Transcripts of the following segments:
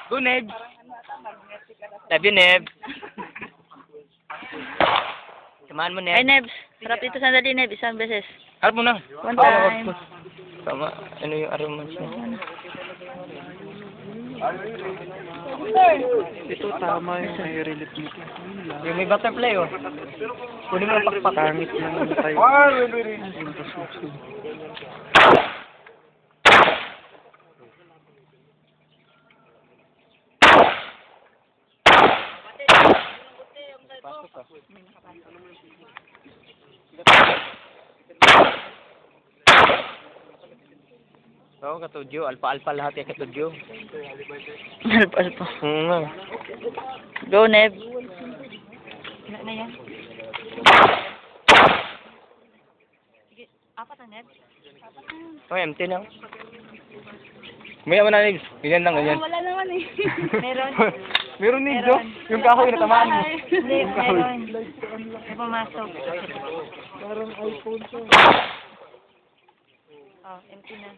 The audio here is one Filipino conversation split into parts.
Go, Neb. Love you, Neb. Samahan mo, Neb. Ay, Nebs. Harap dito sandali, Neb. Isang beses. Harap mo na. One time. Tama. Ano yung aromans niya? Ito tama yung may relief nito. Yung may butterfly, oh. Kunin mo ang pakpak. Pangit na lang tayo. Oo, katudyo. Alpa-alpa lahat yung katudyo. Alpa-alpa. nga. Go, Neb. Na yan. Sige, apat na, Neb. Oh, empty na. Maya mo na, Nibs. Ganyan lang, ganyan. Wala naman eh. Meron. Meron, Nibs, oh. Yung kahoy na tamaan mo. Hindi, meron. May pumasok. Parang iPhone to. Oh, empty na.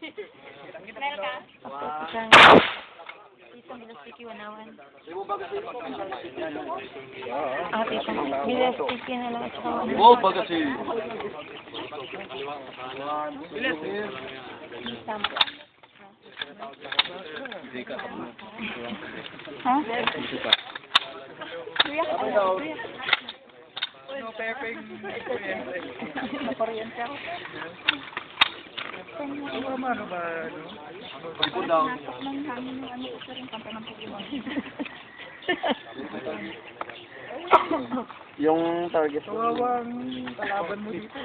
Meron ka? Isang... Isang bilas sticky wanawan. Ah, isang bilas sticky na lang at saka wanawan. Wow, ba kasi? Sampo. Ha? Kuya? Kuya? No, pepeng. Nakuryente ako. Ano ba? Nasok ng hangin yung ano ko rin kanta ng Pokemon. Yung target. Kawawang kalaban mo dito.